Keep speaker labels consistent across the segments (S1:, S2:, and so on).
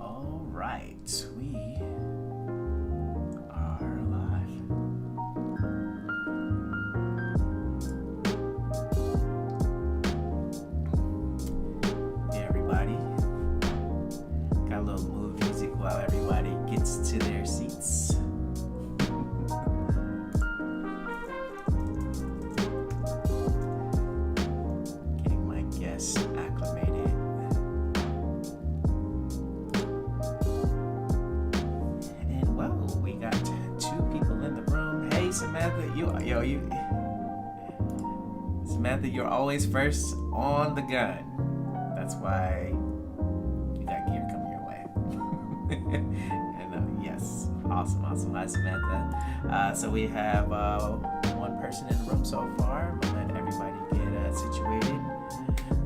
S1: All right, we are live. Hey everybody, got a little mood music while everybody gets to their seats. Getting my guests acclimated. Samantha, Samantha, you're always first on the gun. That's why you got gear coming your way. And yes, awesome. Hi, Samantha. So we have one person in the room so far. We'll let everybody get situated.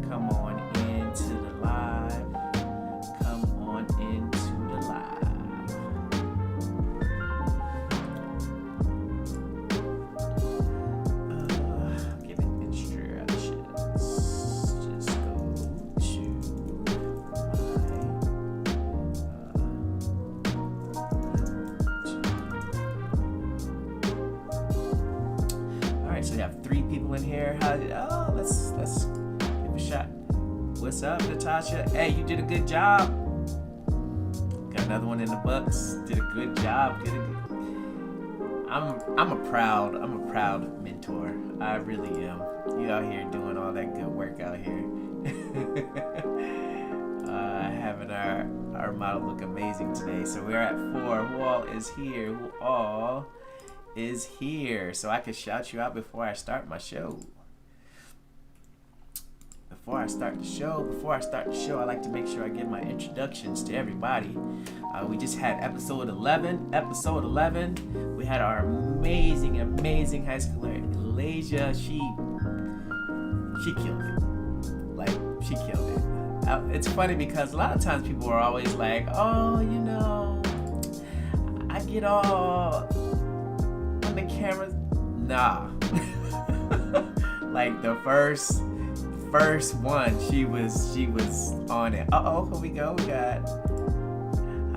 S1: Come on into the live. Come on into the live. In here, let's give a shot. What's up, Natasha? Hey, you did a good job. Got another one in the books. Did a good job. I'm a proud mentor. I really am. You out here doing all that good work out here. Having our model look amazing today. So we're at 4. Who all is here? Who all is here? So I can shout you out before I start my show. Before I start the show, I like to make sure I give my introductions to everybody. We just had episode 11. We had our amazing high schooler, Elijah. She killed it. Like, she killed it. It's funny because a lot of times people are always like, oh, you know, I get all the cameras. Nah. Like the first one, she was on it. Here we go. We got,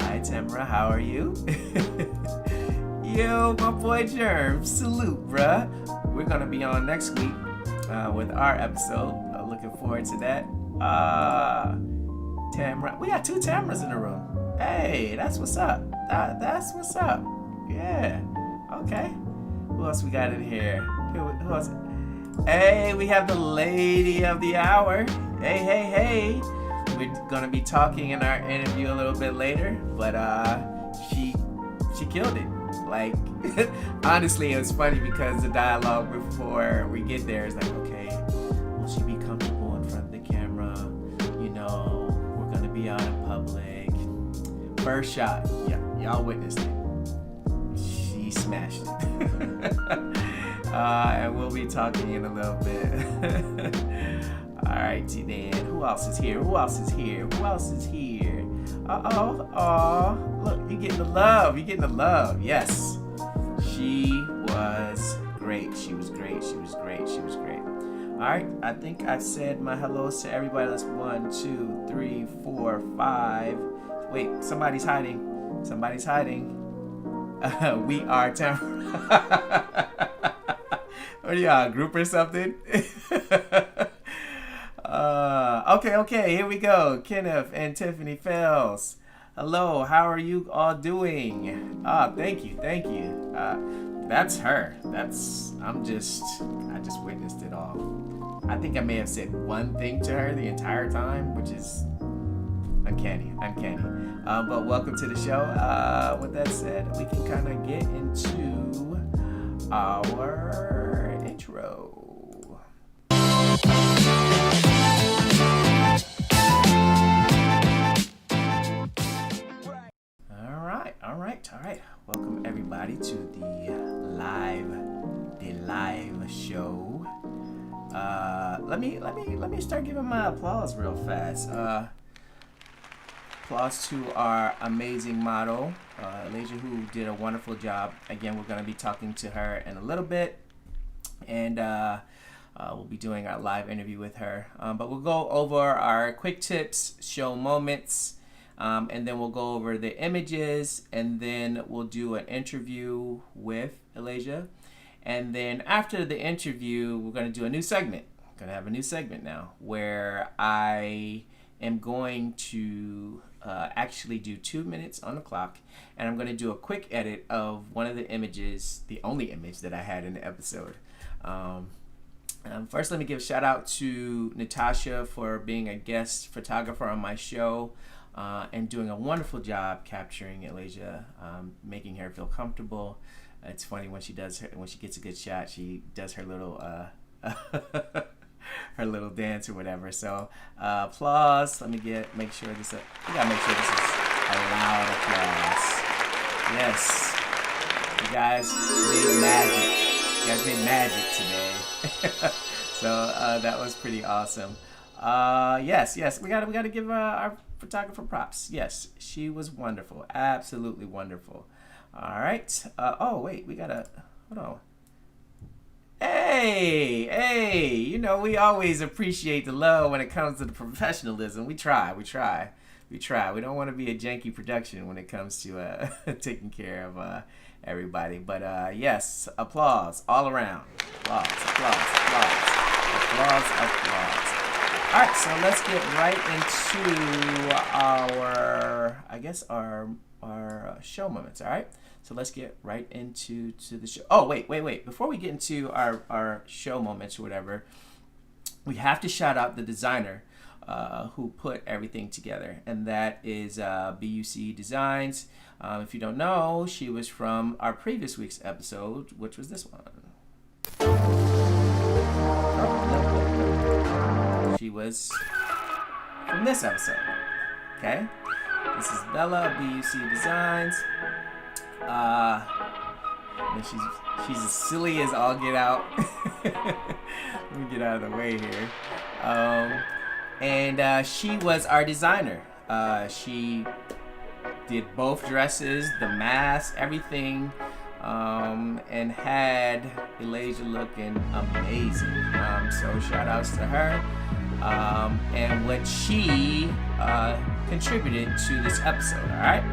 S1: hi Tamara, how are you? Yo, my boy Germ, salute, bruh. We're gonna be on next week with our episode. Looking forward to that. Tamara, we got 2 Tamaras in the room. Hey, that's what's up. That's what's up. Yeah. Okay. Who else we got in here? Who else? Hey, we have the lady of the hour. Hey. We're gonna be talking in our interview a little bit later, but she killed it. Like, honestly, it was funny because the dialogue before we get there is like, okay, will she be comfortable in front of the camera? You know, we're gonna be out in public. First shot, yeah, y'all witnessed it. She smashed it. And we'll be talking in a little bit. Alrighty then. Who else is here? Look, you're getting the love. Yes. She was great. Alright, I think I said my hellos to everybody. That's 1, 2, 3, 4, 5. Wait, somebody's hiding. We are Tamara. What are y'all, a group or something? Okay, here we go. Kenneth and Tiffany Fells. Hello, how are you all doing? Thank you. That's her. I just witnessed it all. I think I may have said one thing to her the entire time, which is uncanny. But welcome to the show. With that said, we can kind of get into our intro. All right. Welcome everybody to the live show. Let me start giving my applause real fast. Applause to our amazing model, Elijah, who did a wonderful job. Again, we're going to be talking to her in a little bit, and we'll be doing our live interview with her. But we'll go over our quick tips, show moments, and then we'll go over the images, and then we'll do an interview with Elijah. And then after the interview, we're going to do a new segment. I'm going to have a new segment now where I am going to actually do 2 minutes on the clock, and I'm going to do a quick edit of one of the images, the only image that I had in the episode. First, let me give a shout out to Natasha for being a guest photographer on my show and doing a wonderful job capturing Elijah, making her feel comfortable. It's funny when she gets a good shot, she does her little her little dance or whatever. So applause. Let me make sure this. We gotta make sure this is a loud applause. Yes, you guys made magic. You guys made magic today. So that was pretty awesome. Yes, we gotta give our photographer props. Yes, she was wonderful, absolutely wonderful. All right. Oh wait, we gotta hold on. Hey, you know, we always appreciate the love when it comes to the professionalism. We try. We don't want to be a janky production when it comes to taking care of everybody. But yes, applause all around. Applause. All right, so let's get right into our show moments. All right. So let's get right into the show. Oh, wait. Before we get into our show moments or whatever, we have to shout out the designer who put everything together, and that is B.U.C Designs. If you don't know, she was from our previous week's episode, which was this one. She was from this episode. Okay? This is Bella, B.U.C Designs. And she's as silly as all get out. Let me get out of the way here. And she was our designer. She did both dresses, the mask, everything, and had Elijah looking amazing. So shout outs to her and what she contributed to this episode. All right.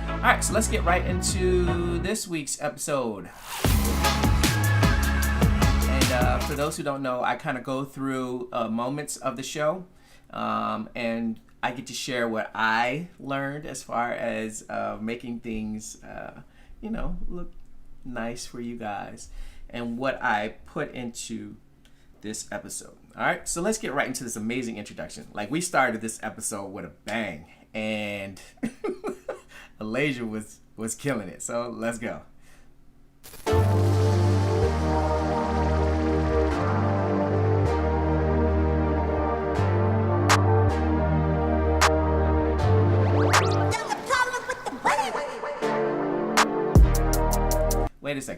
S1: All right, so let's get right into this week's episode. And for those who don't know, I kind of go through moments of the show, and I get to share what I learned as far as making things, look nice for you guys, and what I put into this episode. All right, so let's get right into this amazing introduction. Like, we started this episode with a bang, and Elijah was killing it. So let's go.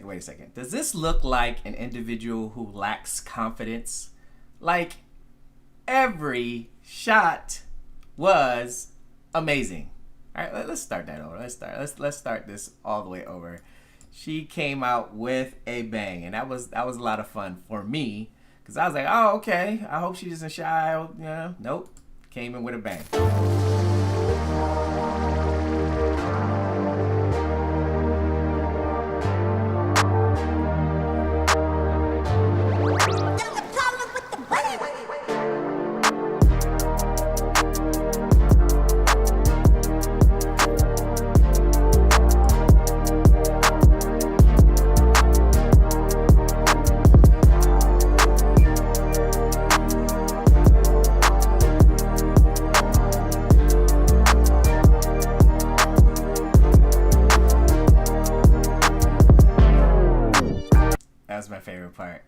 S1: Wait a second. Does this look like an individual who lacks confidence? Like, every shot was amazing. All right, let's start that over. Let's start this all the way over. She came out with a bang, and that was a lot of fun for me, because I was like, oh, okay. I hope she isn't shy. Nope. Came in with a bang. My favorite part.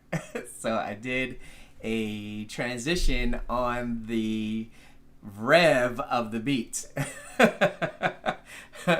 S1: So I did a transition on the rev of the beat.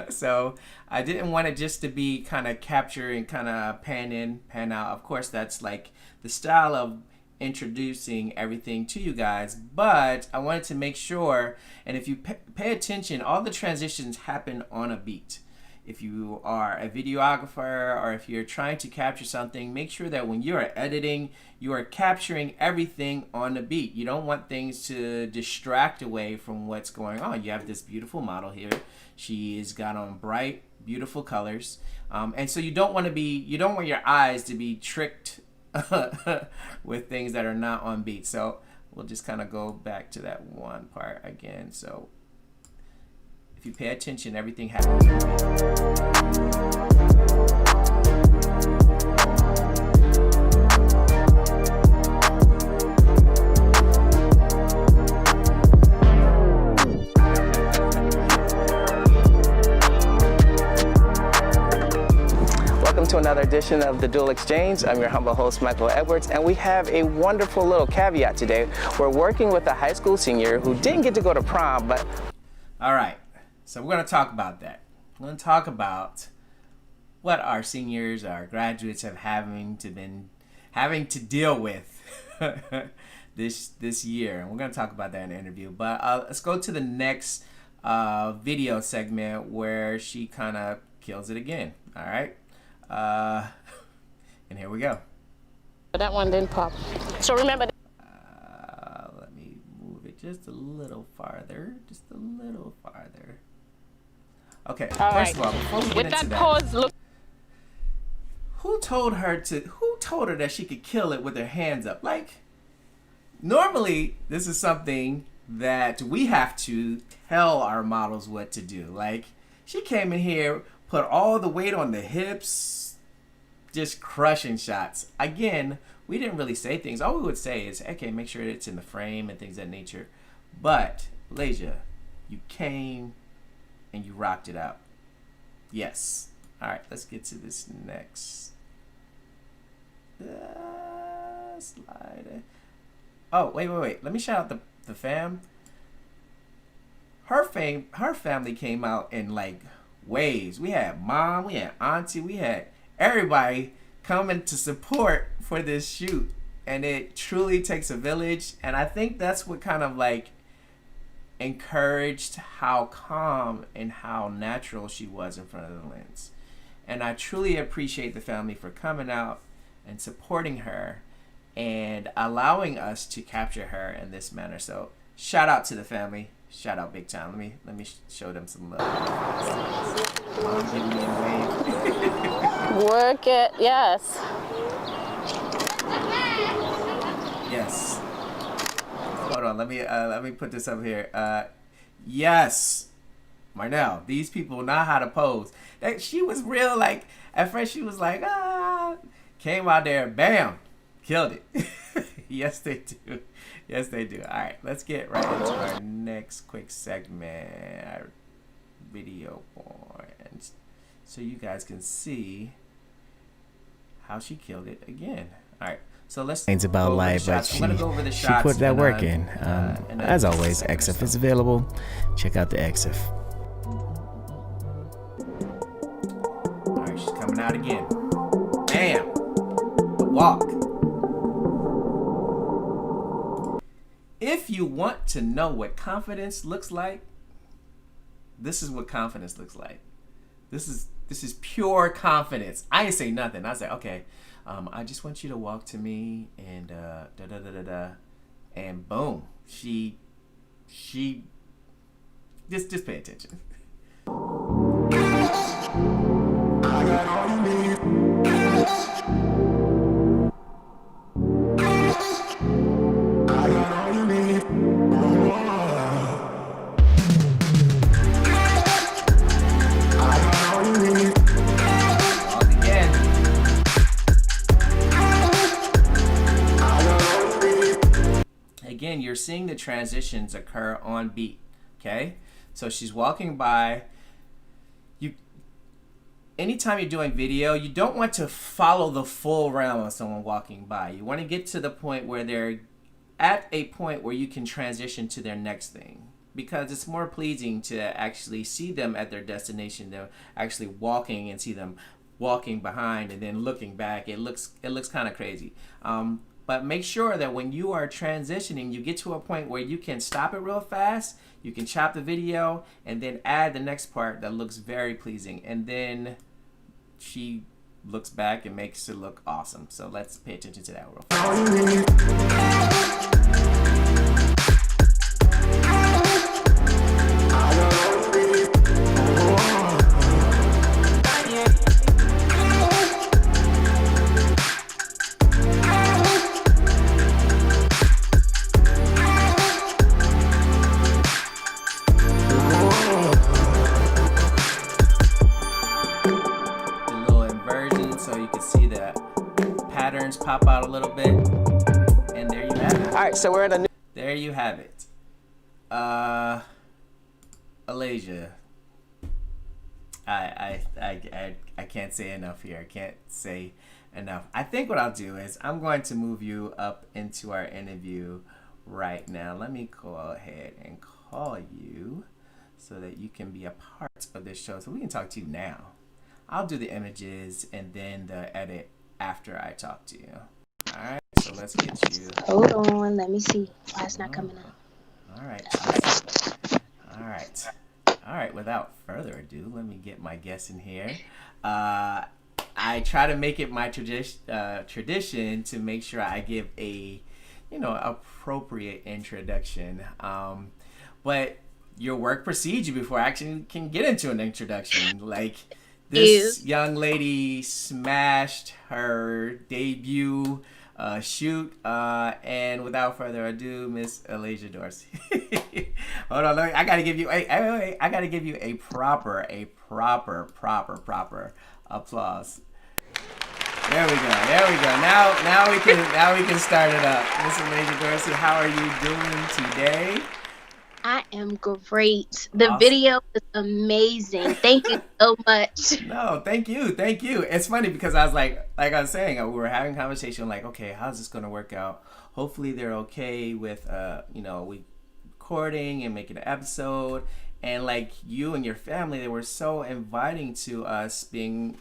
S1: So I didn't want it just to be kind of capture and kind of pan in, pan out. Of course, that's like the style of introducing everything to you guys, but I wanted to make sure, and if you pay attention, all the transitions happen on a beat. if you are a videographer or if you're trying to capture something, make sure that when you are editing, you are capturing everything on the beat. You don't want things to distract away from what's going on. You have this beautiful model here. She has got on bright, beautiful colors. And so you don't want your eyes to be tricked with things that are not on beat. So we'll just kind of go back to that one part again. So if you pay attention, everything happens.
S2: To another edition of the Dual Exchange. I'm your humble host, Michael Edwards, and we have a wonderful little caveat today. We're working with a high school senior who didn't get to go to prom, but...
S1: All right, so we're going to talk about that. We're going to talk about what our seniors, our graduates have having to deal with this year. And we're going to talk about that in the interview. But let's go to the next video segment where she kind of kills it again. All right. And here we go.
S3: That one didn't pop. So remember.
S1: Let me move it just a little farther. Just a little farther. Okay. First of all, before we get into that,
S3: pose, look.
S1: Who told her that she could kill it with her hands up? Like, normally this is something that we have to tell our models what to do. Like, she came in here, put all the weight on the hips, just crushing shots. Again, we didn't really say things. All we would say is, okay, make sure it's in the frame and things of that nature. But, Malaysia, you came and you rocked it out. Yes. All right, let's get to this next slide. Oh, wait. Let me shout out the fam. Her family came out in like waves. We had mom, we had auntie, we had everybody coming to support for this shoot, and it truly takes a village. And I think that's what kind of like encouraged how calm and how natural she was in front of the lens. And I truly appreciate the family for coming out and supporting her and allowing us to capture her in this manner. So shout out to the family. Shout out big time. Let me show them some love. Mom giving me a wave.
S3: Work it, yes.
S1: Yes. Hold on, let me put this up here. Yes. Marnell, these people know how to pose. She was real, like, at first she was like, came out there, bam, killed it. Yes, they do. Yes, they do. All right, let's get right into our next quick segment, our video point, so you guys can see how she killed it again. All right, so let's.
S4: It's about life, but she put that work in. As always, XF is available. Check out the XF.
S1: All right, she's coming out again. Bam, the walk. If you want to know what confidence looks like, this is what confidence looks like. This is pure confidence. I ain't say nothing. I say, okay, I just want you to walk to me and and boom, she just pay attention. I got all you need. Again, you're seeing the transitions occur on beat, okay? So she's walking by. Anytime you're doing video, you don't want to follow the full realm of someone walking by. You want to get to the point where they're at a point where you can transition to their next thing, because it's more pleasing to actually see them at their destination than actually walking and see them walking behind and then looking back. It looks kind of crazy. But make sure that when you are transitioning, you get to a point where you can stop it real fast, you can chop the video, and then add the next part that looks very pleasing. And then she looks back and makes it look awesome. So let's pay attention to that real fast. Pop out a little bit, and there you have it.
S2: All right, so we're at a new.
S1: There you have it. Alasia. I can't say enough here. I can't say enough. I think what I'll do is I'm going to move you up into our interview right now. Let me go ahead and call you so that you can be a part of this show. So we can talk to you now. I'll do the images and then the edit after I talk to you. All right, so let's get you.
S5: Hold on, let me see why it's not coming up.
S1: All right. All right, without further ado, let me get my guest in here. I try to make it my tradition to make sure I give a, appropriate introduction. But your work precedes you before I actually can get into an introduction. Like, this young lady smashed her debut shoot, and without further ado, Miss Alasia Dorsey. Hold on, I gotta give you a proper applause. There we go. Now we can start it up. Miss Alasia Dorsey, how are you doing today?
S5: I am great. The video is amazing. Thank you so much.
S1: No, thank you. It's funny because I was like I was saying, we were having a conversation like, okay, how's this going to work out? Hopefully they're okay with, we recording and making an episode. And like you and your family, they were so inviting to us being,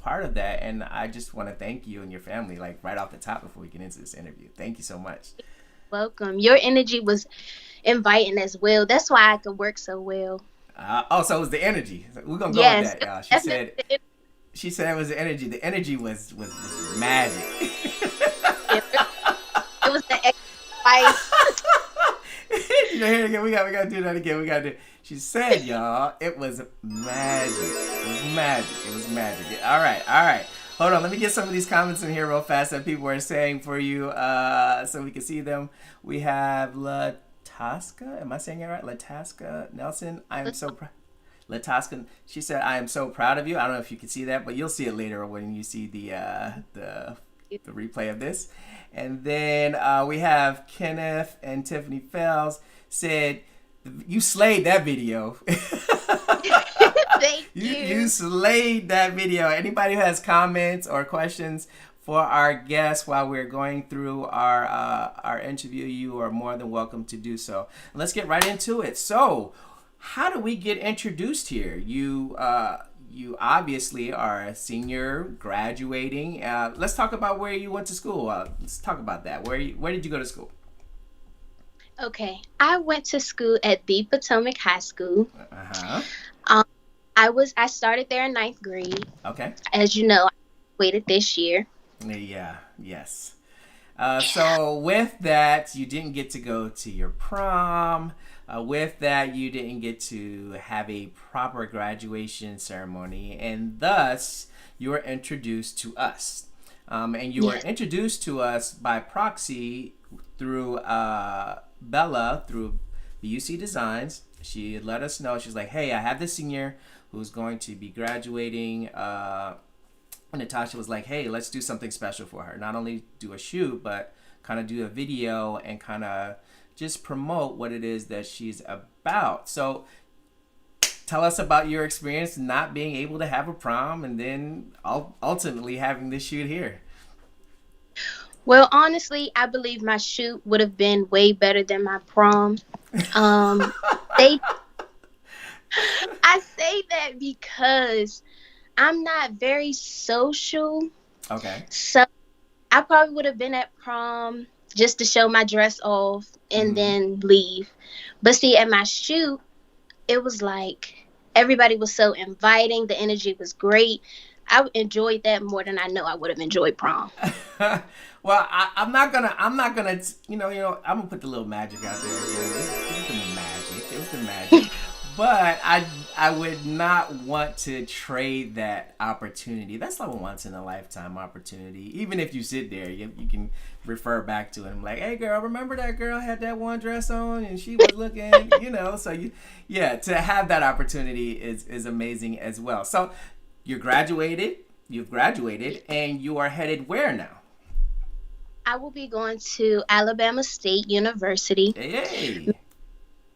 S1: part of that. And I just want to thank you and your family, like right off the top before we get into this interview. Thank you so much.
S5: Welcome. Your energy was inviting as well. That's why I could work so well.
S1: So it was the energy. We're gonna go with that, y'all. She said it was the energy. The energy was magic.
S5: It was the spice.
S1: Here again. We gotta do that again. We gotta do. She said, y'all, it was magic. It was magic. All right. Hold on, let me get some of these comments in here real fast that people are saying for you, so we can see them. We have Latasca, am I saying it right? Latasca Nelson, I am so proud. Latasca, she said, I am so proud of you. I don't know if you can see that, but you'll see it later when you see the replay of this. And then we have Kenneth and Tiffany Fells said, you slayed that video.
S5: Thank you.
S1: You slayed that video. Anybody who has comments or questions for our guests while we're going through our interview, you are more than welcome to do so. Let's get right into it. So, how do we get introduced here? You obviously are a senior graduating. Let's talk about where you went to school. Let's talk about that. Where did you go to school?
S5: Okay, I went to school at the Potomac High School. I started there in 9th grade.
S1: Okay.
S5: As you know, I graduated this year.
S1: Yes. So with that, you didn't get to go to your prom. With that, you didn't get to have a proper graduation ceremony, and thus you were introduced to us. And you were introduced to us by proxy through Bella, through B.U.C Designs. She let us know. She's like, hey, I have this senior who's going to be graduating. Natasha was like, hey, let's do something special for her. Not only do a shoot, but kind of do a video and kind of just promote what it is that she's about. So tell us about your experience not being able to have a prom and then ultimately having this shoot here.
S5: Well, honestly, I believe my shoot would have been way better than my prom. I say that because I'm not very social.
S1: Okay.
S5: So I probably would have been at prom just to show my dress off and then leave. But see, at my shoot, it was like everybody was so inviting. The energy was great. I enjoyed that more than I know I would have enjoyed prom.
S1: Well, I'm not gonna, I'm gonna put the little magic out there again. It was the magic. But I would not want to trade that opportunity. That's like a once in a lifetime opportunity. Even if you sit there, you can refer back to it. I'm like, hey girl, remember that girl had that one dress on and she was looking, So to have that opportunity is amazing as well. So you've graduated, and you are headed where now?
S5: I will be going to Alabama State University.
S1: Hey.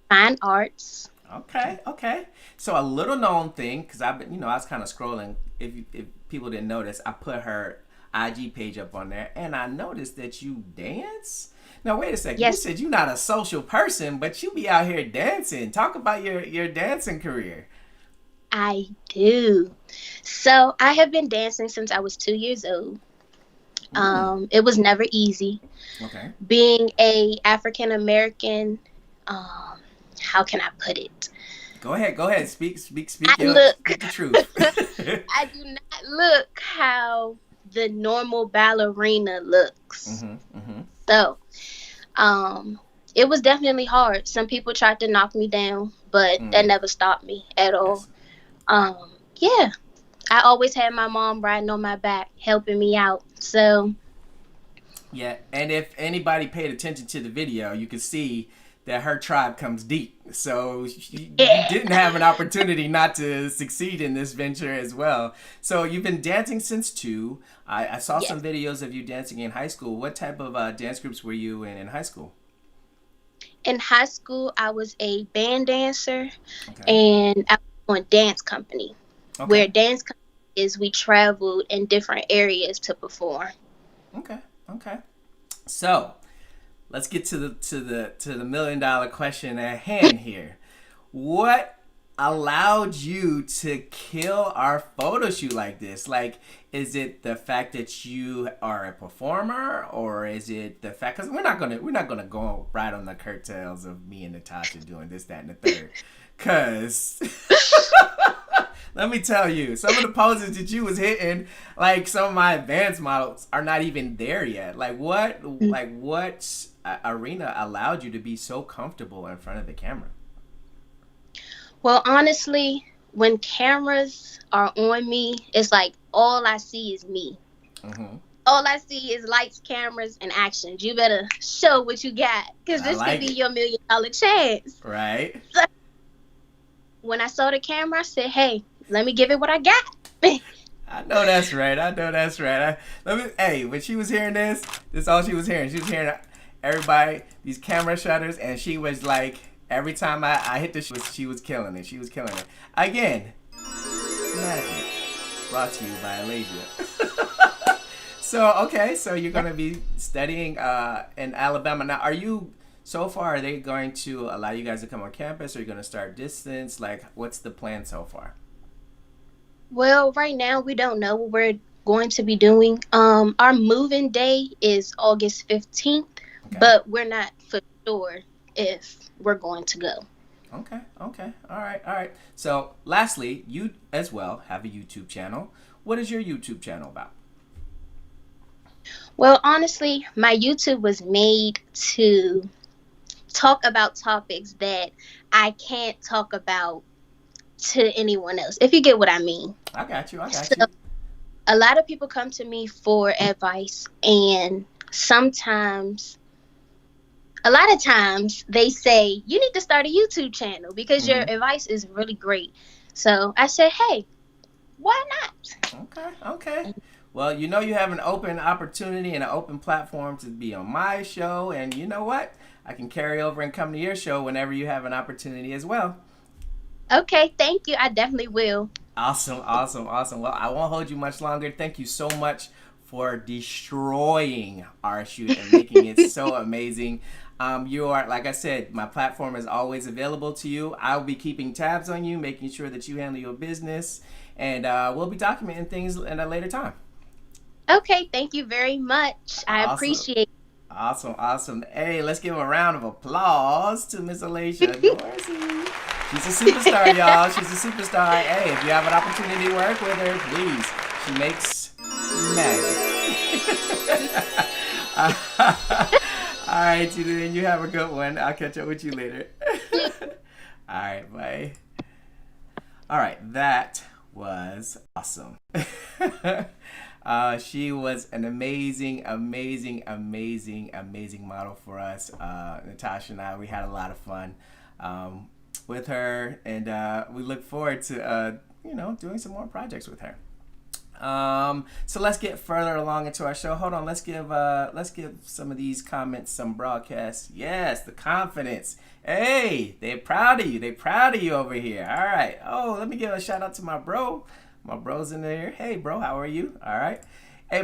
S5: Fine Arts.
S1: Okay. So a little known thing, because I was kind of scrolling. If people didn't notice, I put her IG page up on there, and I noticed that you dance. Now wait a second.
S5: Yes.
S1: You said you're not a social person, but you be out here dancing. Talk about your dancing career.
S5: I do. So I have been dancing since I was 2 years old. It was never easy.
S1: Okay.
S5: Being a African American, how can I put it?
S1: Go ahead. Speak speak
S5: speak
S1: the truth.
S5: I do not look how the normal ballerina looks. So, it was definitely hard. Some people tried to knock me down, but that never stopped me at all. Yes. I always had my mom riding on my back, helping me out. So,
S1: yeah, and if anybody paid attention to the video, you could see that her tribe comes deep. So you didn't have an opportunity not to succeed in this venture as well. So you've been dancing since 2. I saw some videos of you dancing in high school. What type of dance groups were you in high school?
S5: In high school, I was a band dancer, and I was on dance company. Where dance company is, we traveled in different areas to perform.
S1: Okay. So let's get to the $1 million question at hand here. What allowed you to kill our photo shoot like this? Like, is it the fact that you are a performer, or is it the fact, because we're not gonna go right on the curtails of me and Natasha doing this, that, and the third, because let me tell you, some of the poses that you was hitting, like some of my advanced models, are not even there yet. What arena allowed you to be so comfortable in front of the camera?
S5: Well, honestly, when cameras are on me, it's like all I see is me. All I see is lights, cameras, and actions. You better show what you got, because this could be your $1 million chance. Right. So, when I saw the camera, I said, hey, let me give it what I got.
S1: I know that's right. When she was hearing this is all she was hearing. She was hearing everybody, these camera shutters, and she was like, every time I hit the she was killing it. She was killing it. Again, magic brought to you by Alasia. So you're going to be studying in Alabama. Now, are they going to allow you guys to come on campus, or are you going to start distance? Like, what's the plan so far?
S5: Well, right now we don't know what we're going to be doing. Our moving day is August 15th, but we're not for sure if we're going to go.
S1: Okay. All right. So, lastly, you as well have a YouTube channel. What is your YouTube channel about?
S5: Well, honestly, my YouTube was made to talk about topics that I can't talk about to anyone else, if you get what I mean.
S1: I got you.
S5: A lot of people come to me for advice, and a lot of times they say, you need to start a YouTube channel because your advice is really great. So I said, hey, why not?
S1: Okay. Well, you have an open opportunity and an open platform to be on my show, and you know what? I can carry over and come to your show whenever you have an opportunity as well.
S5: Okay, thank you. I definitely will.
S1: Awesome. Well, I won't hold you much longer. Thank you so much for destroying our shoot and making it so amazing. You are, like I said, my platform is always available to you. I'll be keeping tabs on you, making sure that you handle your business, and we'll be documenting things at a later time.
S5: Okay, thank you very much. I appreciate it.
S1: Awesome. Hey, let's give a round of applause to Miss Alicia Dorsey. She's a superstar, y'all. She's a superstar. Hey, if you have an opportunity to work with her, please. She makes magic. All right, Tina, you have a good one. I'll catch up with you later. All right, bye. All right, that was awesome. She was an amazing model for us. Natasha and I, we had a lot of fun with her, and we look forward to doing some more projects with her. So let's get further along into our show. Hold on, let's give some of these comments some broadcast. Yes, the confidence. Hey, they're proud of you. They're proud of you over here. All right. Oh, let me give a shout out to my bro. My bro's in there. Hey, bro, how are you? All right. Hey,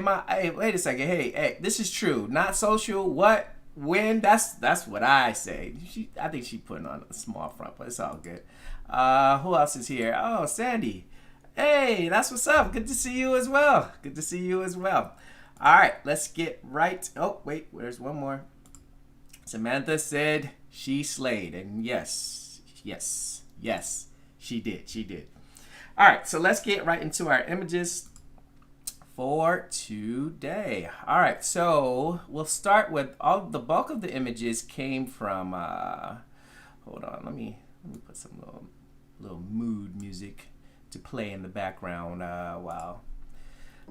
S1: wait a second. Hey, this is true. Not social. What? When? That's what I say. I think she putting on a small front, but it's all good. Who else is here? Oh, Sandy. Hey, that's what's up. Good to see you as well. All right, let's get right. Oh, wait, there's one more. Samantha said she slayed, and yes, she did. All right, so let's get right into our images for today. All right, so we'll start with the bulk of the images came from. Hold on, let me put some little mood music to play in the background while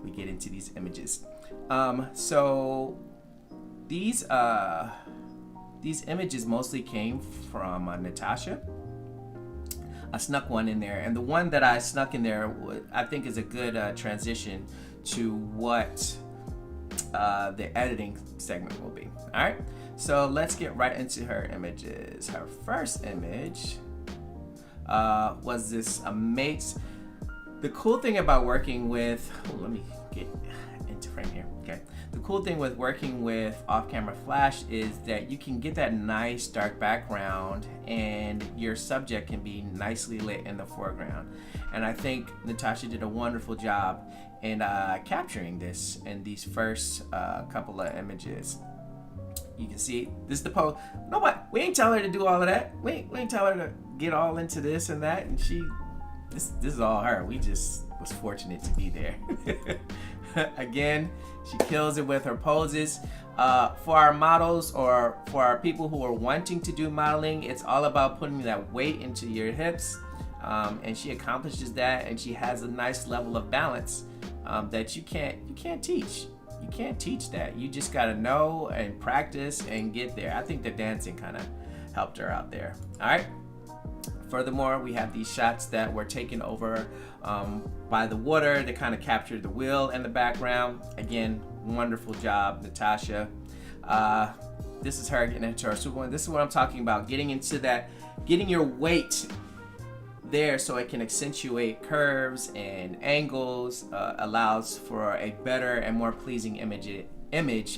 S1: we get into these images. So these images mostly came from Natasha. I snuck one in there, and the one that I snuck in there I think is a good transition to what the editing segment will be. All right, so let's get right into her images. Her first image was this amazing. The cool thing about working with, let me get into frame here. Okay. The cool thing with working with off-camera flash is that you can get that nice dark background and your subject can be nicely lit in the foreground. And I think Natasha did a wonderful job in capturing this in these first couple of images. You can see this is the pose. No, what? We ain't tell her to do all of that. We ain't tell her to get all into this and that, and this is all her. We just was fortunate to be there. Again, she kills it with her poses. For our models or for our people who are wanting to do modeling, it's all about putting that weight into your hips, and she accomplishes that, and she has a nice level of balance that you can't teach. You can't teach that. You just gotta know and practice and get there. I think the dancing kind of helped her out there. All right. Furthermore, we have these shots that were taken over by the water to kind of capture the wheel in the background. Again, wonderful job, Natasha. This is her getting into her super one. This is what I'm talking about, getting into that, getting your weight there so it can accentuate curves and angles, allows for a better and more pleasing image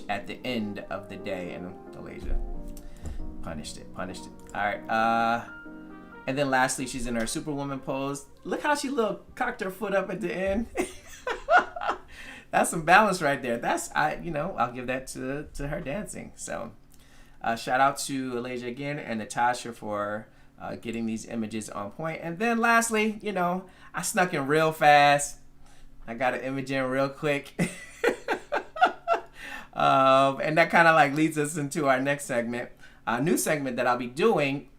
S1: at the end of the day. And Malaysia punished it. All right. And then lastly, she's in her Superwoman pose. Look how she cocked her foot up at the end. That's some balance right there. I'll give that to her dancing. So shout out to Alasia again and Natasha for getting these images on point. And then lastly, I snuck in real fast. I got an image in real quick. And that kind of leads us into our next segment, a new segment that I'll be doing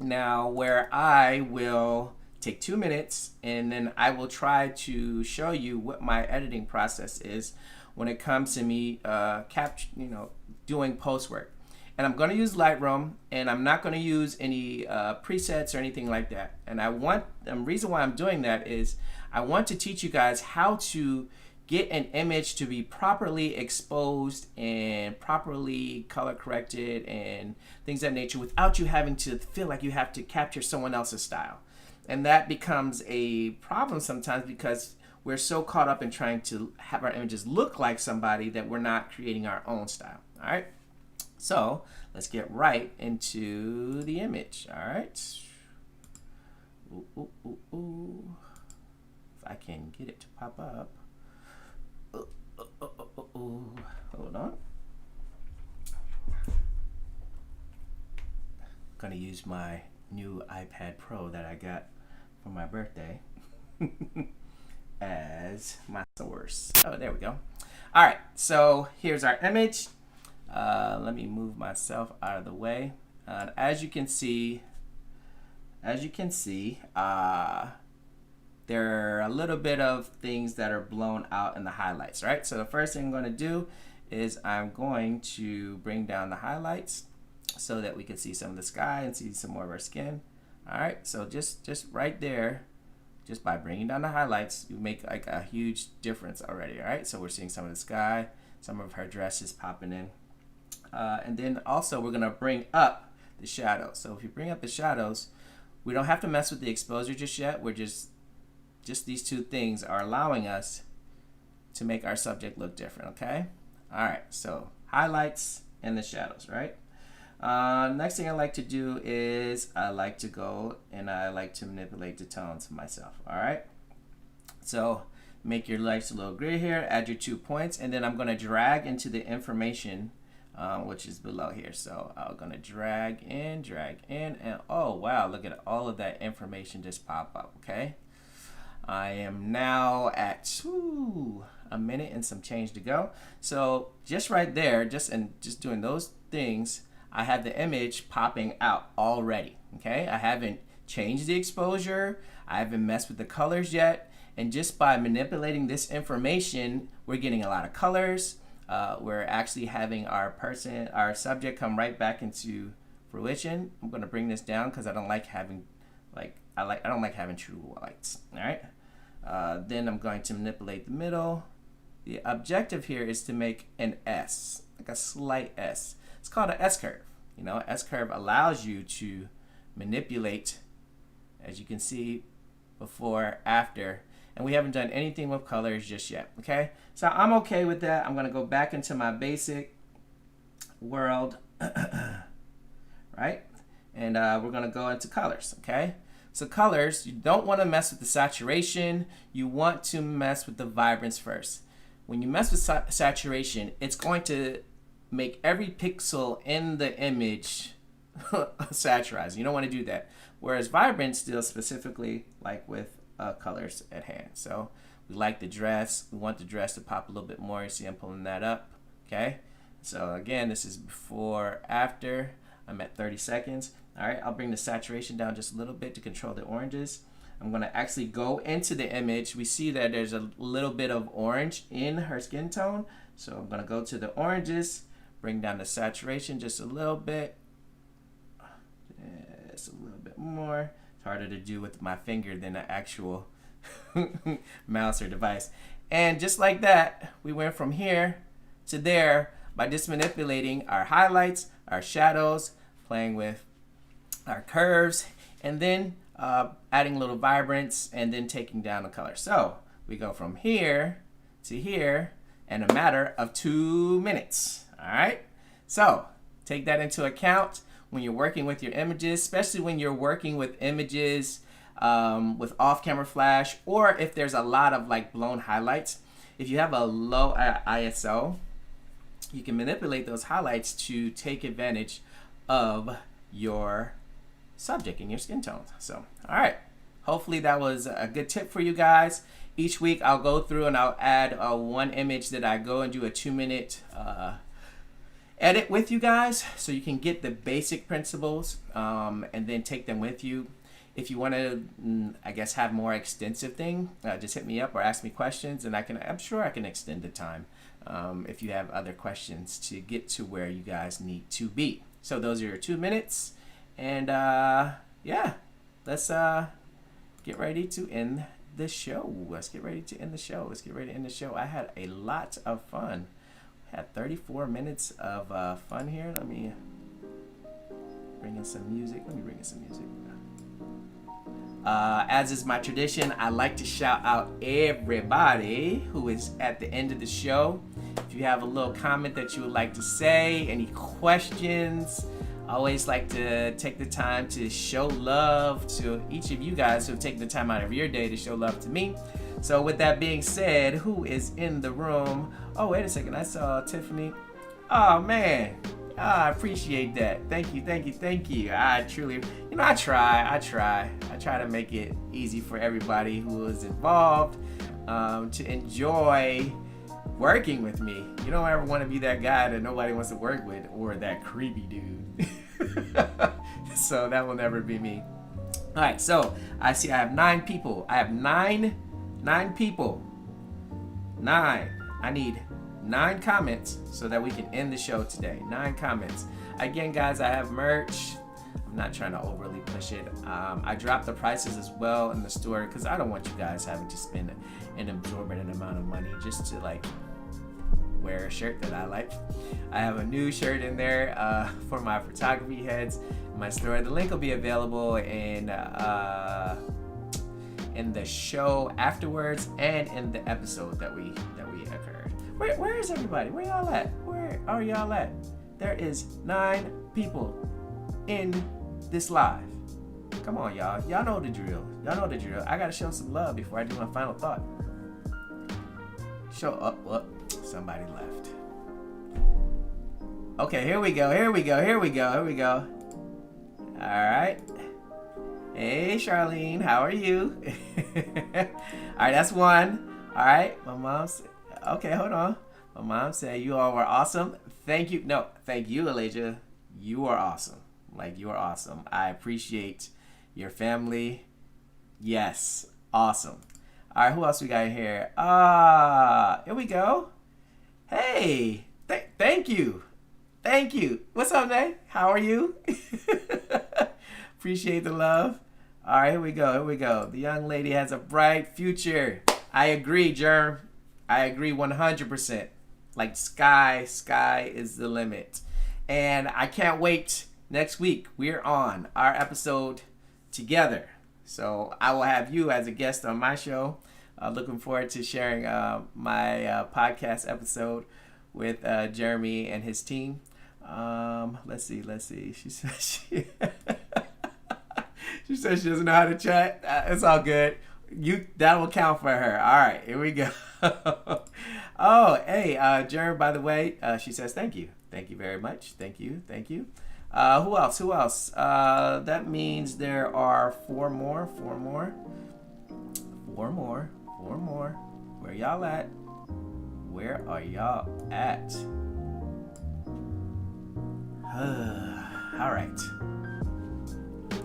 S1: now, where I will take 2 minutes and then I will try to show you what my editing process is when it comes to me doing post work. And I'm going to use Lightroom, and I'm not going to use any presets or anything like that. And the reason why I'm doing that is I want to teach you guys how to get an image to be properly exposed and properly color corrected and things of that nature without you having to feel like you have to capture someone else's style. And that becomes a problem sometimes because we're so caught up in trying to have our images look like somebody that we're not creating our own style. All right. So let's get right into the image. All right. If I can get it to pop up. gonna use my new iPad Pro that I got for my birthday as my source. Oh, there we go. All right, so here's our image. Let me move myself out of the way. As you can see, there are a little bit of things that are blown out in the highlights, right? So the first thing I'm going to do is I'm going to bring down the highlights so that we can see some of the sky and see some more of our skin. All right, so just right there, just by bringing down the highlights, you make like a huge difference already. All right, so we're seeing some of the sky, some of her dress is popping in. And then also we're gonna bring up the shadows. So if you bring up the shadows, we don't have to mess with the exposure just yet. We're just these two things are allowing us to make our subject look different, okay? All right, so highlights and the shadows, right? Next thing I like to do is I like to go and I like to manipulate the tones myself, all right? So make your lights a little gray here, add your 2 points, and then I'm gonna drag into the information which is below here. So I'm gonna drag in, and oh wow, look at all of that information just pop up, okay? I am now at 1 minute and some change to go. So just right there, just doing those things, I have the image popping out already, okay? I haven't changed the exposure, I haven't messed with the colors yet, and just by manipulating this information, we're getting a lot of colors. We're actually having our subject come right back into fruition. I'm gonna bring this down because I don't like having I don't like having true lights. All right. Then I'm going to manipulate the middle. The objective here is to make an S, like a slight S. It's called an S curve. You know, S curve allows you to manipulate, as you can see, before, after, and we haven't done anything with colors just yet. Okay, so I'm okay with that. I'm gonna go back into my basic world, right? And we're gonna go into colors. Okay. So colors, you don't want to mess with the saturation. You want to mess with the vibrance first. When you mess with saturation, it's going to make every pixel in the image saturized. You don't want to do that. Whereas vibrance deals specifically like with colors at hand. So we like the dress. We want the dress to pop a little bit more. You see I'm pulling that up. Okay. So again, this is before, after. I'm at 30 seconds. All right, I'll bring the saturation down just a little bit to control the oranges. I'm gonna actually go into the image. We see that there's a little bit of orange in her skin tone. So I'm gonna go to the oranges, bring down the saturation just a little bit. Just a little bit more. It's harder to do with my finger than an actual mouse or device. And just like that, we went from here to there by just manipulating our highlights, our shadows, playing with our curves, and then adding a little vibrance, and then taking down the color. So we go from here to here in a matter of 2 minutes. All right, so take that into account when you're working with your images, especially when you're working with images with off-camera flash, or if there's a lot of like blown highlights. If you have a low ISO, you can manipulate those highlights to take advantage of your subject and your skin tones. So, all right, hopefully that was a good tip for you guys. Each week I'll go through and I'll add one image that I go and do a 2-minute edit with you guys, so you can get the basic principles and then take them with you. If you want to, I guess, have more extensive thing, just hit me up or ask me questions, and I'm sure I can extend the time if you have other questions to get to where you guys need to be. So those are your 2 minutes, and yeah, let's get ready to end the show. Let's get ready to end the show. I had a lot of fun. I had 34 minutes of fun here. Let me bring in some music. As is my tradition, I like to shout out everybody who is at the end of the show. If you have a little comment that you would like to say, any questions, I always like to take the time to show love to each of you guys who have taken the time out of your day to show love to me. So with that being said, who is in the room? Oh, wait a second, I saw Tiffany. Oh man, I appreciate that. Thank you. I truly, I try to make it easy for everybody who is involved to enjoy working with me. You don't ever want to be that guy that nobody wants to work with or that creepy dude. So that will never be me. All right, so I see I have 9 people. I have nine people. 9. I need 9 comments so that we can end the show today. 9 comments. Again, guys, I have merch. I'm not trying to overly push it. I dropped the prices as well in the store because I don't want you guys having to spend an exorbitant amount of money just to like wear a shirt that I like. I have a new shirt in there for my photography heads in my store. The link will be available in the show afterwards and in the episode that we occurred. Where is everybody? Where y'all at? Where are y'all at? There is 9 people in this live. Come on, y'all. Y'all know the drill. I gotta show some love before I do my final thought. Show up. What? Somebody left. Okay, here we go. All right. Hey, Charlene, how are you? All right, that's 1. All right, my mom's. Okay, hold on. My mom said you all were awesome. Thank you. No, thank you, Elijah. You are awesome. You are awesome. I appreciate your family. Yes, awesome. All right, who else we got here? Here we go. Hey, thank you. What's up, Nay? How are you? Appreciate the love. All right, here we go. The young lady has a bright future. I agree, Germ. I agree 100%. Like sky is the limit. And I can't wait. Next week, we're on our episode together. So I will have you as a guest on my show. Looking forward to sharing my podcast episode with Jeremy and his team. Let's see. She says she says she doesn't know how to chat. It's all good. That will count for her. All right, here we go. Oh, hey, Jeremy, by the way, she says thank you. Thank you very much. Thank you. Who else? That means there are 4 more. Where y'all at? Where are y'all at? All right.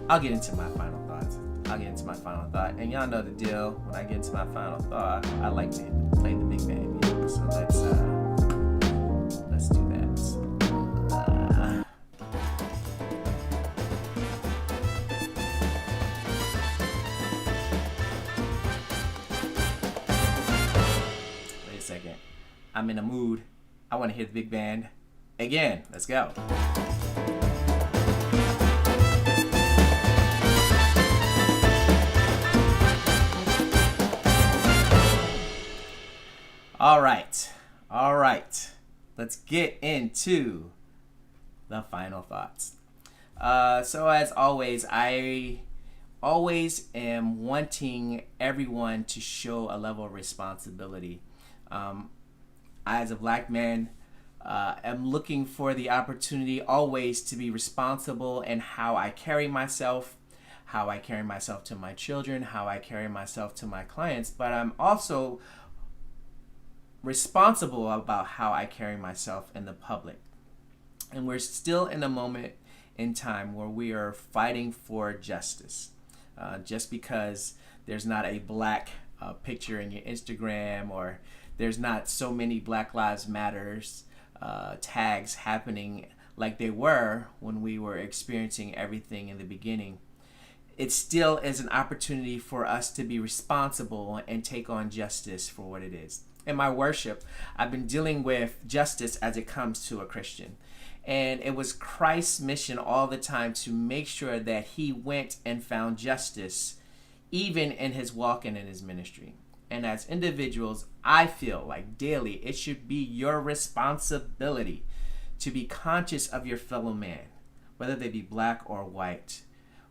S1: I'll get into my final thoughts. And y'all know the deal. When I get into my final thought, I like to play the big band music. So let's do that. Wait a second. I'm in a mood. I want to hear the big band again. Let's go. All right. Let's get into the final thoughts. So as always, I always am wanting everyone to show a level of responsibility. I, as a black man, am looking for the opportunity always to be responsible in how I carry myself to my children, how I carry myself to my clients, but I'm also responsible about how I carry myself in the public. And we're still in a moment in time where we are fighting for justice. Just because there's not a black picture in your Instagram, or there's not so many Black Lives Matters tags happening like they were when we were experiencing everything in the beginning, it still is an opportunity for us to be responsible and take on justice for what it is. In my worship, I've been dealing with justice as it comes to a Christian. And it was Christ's mission all the time to make sure that he went and found justice, even in his walk and in his ministry. And as individuals, I feel like daily it should be your responsibility to be conscious of your fellow man, whether they be black or white,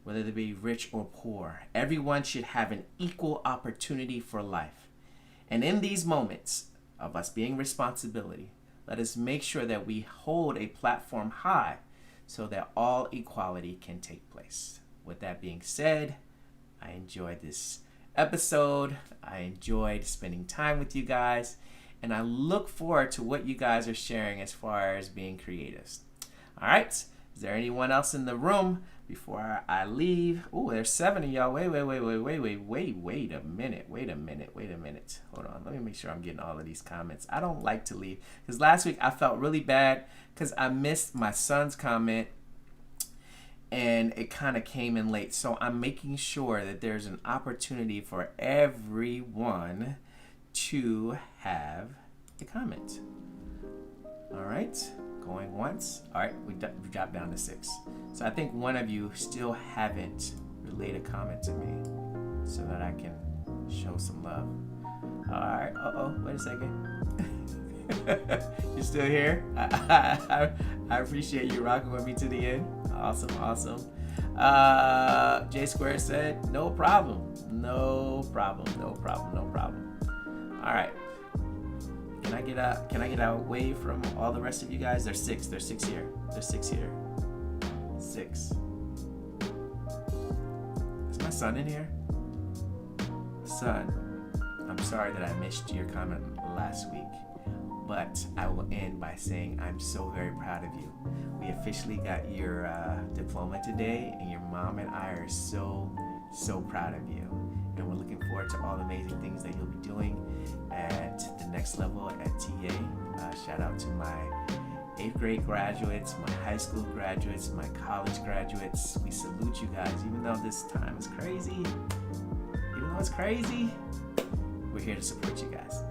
S1: whether they be rich or poor. Everyone should have an equal opportunity for life. And in these moments of us being responsible, Let us make sure that we hold a platform high so that all equality can take place. With that being said, I enjoyed this episode. I enjoyed spending time with you guys, and I look forward to what you guys are sharing as far as being creatives. All right, is there anyone else in the room before I leave? Oh, there's 7 of y'all. Wait a minute. Hold on, let me make sure I'm getting all of these comments. I don't like to leave, because last week I felt really bad because I missed my son's comment and it kind of came in late. So I'm making sure that there's an opportunity for everyone to have a comment. All right, going once. All right, we dropped down to 6. So I think one of you still haven't relayed a comment to me so that I can show some love. All right, wait a second. You're still here? I appreciate you rocking with me to the end. Awesome. J Square said, no problem. No problem. All right. Can I get away from all the rest of you guys? There's 6 here. 6. Is my son in here? Son, I'm sorry that I missed your comment last week, but I will end by saying I'm so very proud of you. We officially got your diploma today, and your mom and I are so proud of you. And we're looking forward to all the amazing things that you'll be doing at the next level at TA. Shout out to my 8th grade graduates, my high school graduates, my college graduates. We salute you guys, even though this time is crazy. We're here to support you guys.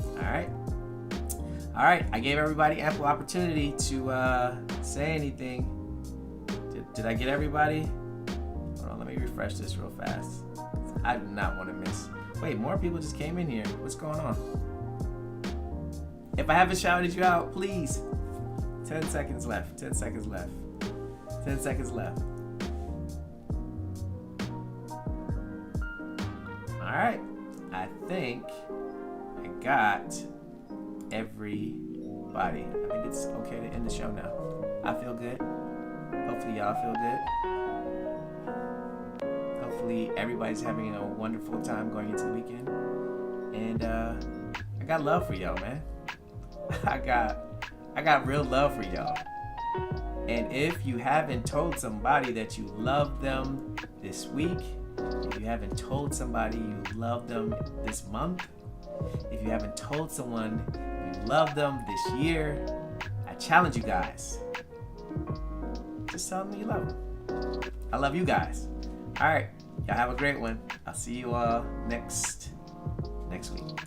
S1: All right, I gave everybody ample opportunity to say anything. Did I get everybody? Hold on, let me refresh this real fast. I do not want to miss. Wait, more people just came in here. What's going on? If I haven't shouted you out, please. 10 seconds left. All right, I think I got everybody. I think it's okay to end the show now. I feel good. Hopefully y'all feel good. Hopefully everybody's having a wonderful time going into the weekend. And I got love for y'all, man. I got real love for y'all. And if you haven't told somebody that you love them this week, if you haven't told somebody you love them this month, if you haven't told someone you love them this year, I challenge you guys. Just tell them you love them. I love you guys. All right, y'all have a great one. I'll see you all next week.